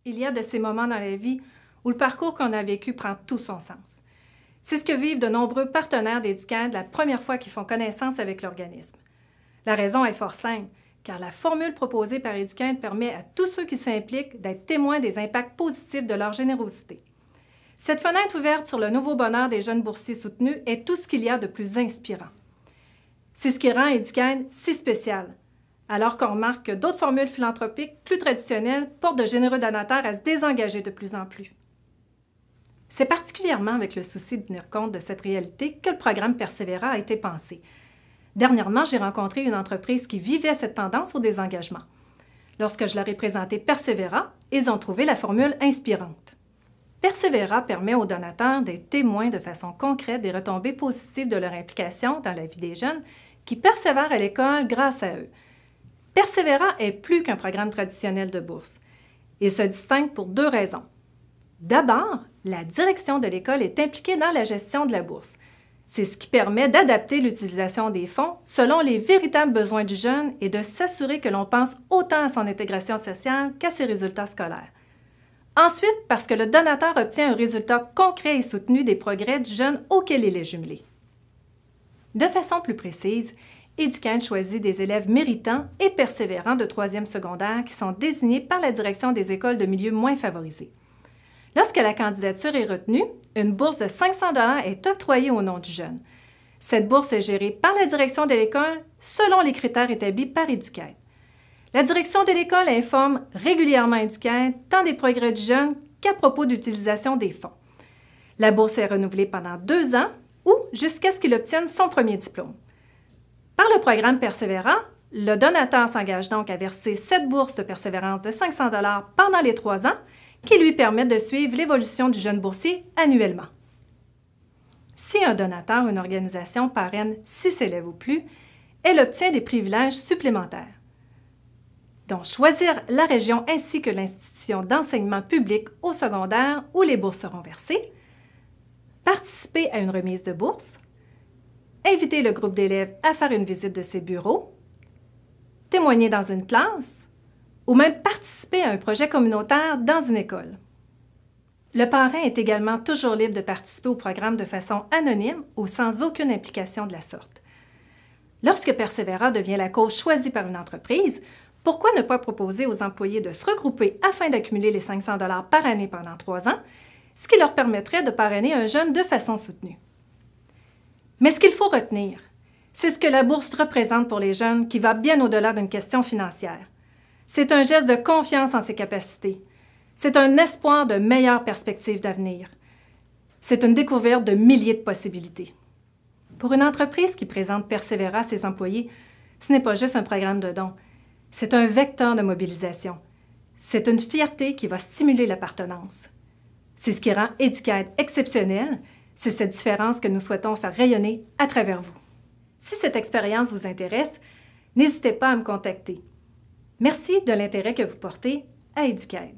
Il y a de ces moments dans la vie où le parcours qu'on a vécu prend tout son sens. C'est ce que vivent de nombreux partenaires d'Éduc'Aide la première fois qu'ils font connaissance avec l'organisme. La raison est fort simple, car la formule proposée par Éduc'Aide permet à tous ceux qui s'impliquent d'être témoins des impacts positifs de leur générosité. Cette fenêtre ouverte sur le nouveau bonheur des jeunes boursiers soutenus est tout ce qu'il y a de plus inspirant. C'est ce qui rend Éduc'Aide si spécial, alors qu'on remarque que d'autres formules philanthropiques plus traditionnelles portent de généreux donateurs à se désengager de plus en plus. C'est particulièrement avec le souci de tenir compte de cette réalité que le programme Persévéra a été pensé. Dernièrement, j'ai rencontré une entreprise qui vivait cette tendance au désengagement. Lorsque je leur ai présenté Persévéra, ils ont trouvé la formule inspirante. Persévéra permet aux donateurs d'être témoins de façon concrète des retombées positives de leur implication dans la vie des jeunes qui persévèrent à l'école grâce à eux. Persévéra est plus qu'un programme traditionnel de bourse. Il se distingue pour deux raisons. D'abord, la direction de l'école est impliquée dans la gestion de la bourse. C'est ce qui permet d'adapter l'utilisation des fonds selon les véritables besoins du jeune et de s'assurer que l'on pense autant à son intégration sociale qu'à ses résultats scolaires. Ensuite, parce que le donateur obtient un résultat concret et soutenu des progrès du jeune auquel il est jumelé. De façon plus précise, Éduc'Aide choisit des élèves méritants et persévérants de 3e secondaire qui sont désignés par la direction des écoles de milieux moins favorisés. Lorsque la candidature est retenue, une bourse de 500 $ est octroyée au nom du jeune. Cette bourse est gérée par la direction de l'école selon les critères établis par Éduc'Aide. La direction de l'école informe régulièrement Éduc'Aide tant des progrès du jeune qu'à propos d'utilisation des fonds. La bourse est renouvelée pendant 2 ans ou jusqu'à ce qu'il obtienne son premier diplôme. Par le programme Persévéra, le donateur s'engage donc à verser 7 bourses de persévérance de 500 $ pendant les 3 ans qui lui permettent de suivre l'évolution du jeune boursier annuellement. Si un donateur ou une organisation parraine 6 élèves ou plus, elle obtient des privilèges supplémentaires, dont choisir la région ainsi que l'institution d'enseignement public au secondaire où les bourses seront versées, participer à une remise de bourse, inviter le groupe d'élèves à faire une visite de ses bureaux, témoigner dans une classe ou même participer à un projet communautaire dans une école. Le parrain est également toujours libre de participer au programme de façon anonyme ou sans aucune implication de la sorte. Lorsque Persévéra devient la cause choisie par une entreprise, pourquoi ne pas proposer aux employés de se regrouper afin d'accumuler les 500 $ par année pendant 3 ans, ce qui leur permettrait de parrainer un jeune de façon soutenue? Mais ce qu'il faut retenir, c'est ce que la bourse représente pour les jeunes qui va bien au-delà d'une question financière. C'est un geste de confiance en ses capacités. C'est un espoir de meilleures perspectives d'avenir. C'est une découverte de milliers de possibilités. Pour une entreprise qui présente Persévéra à ses employés, ce n'est pas juste un programme de dons. C'est un vecteur de mobilisation. C'est une fierté qui va stimuler l'appartenance. C'est ce qui rend Éduc'Aide exceptionnel. C'est cette différence que nous souhaitons faire rayonner à travers vous. Si cette expérience vous intéresse, n'hésitez pas à me contacter. Merci de l'intérêt que vous portez à Éduc'Aide.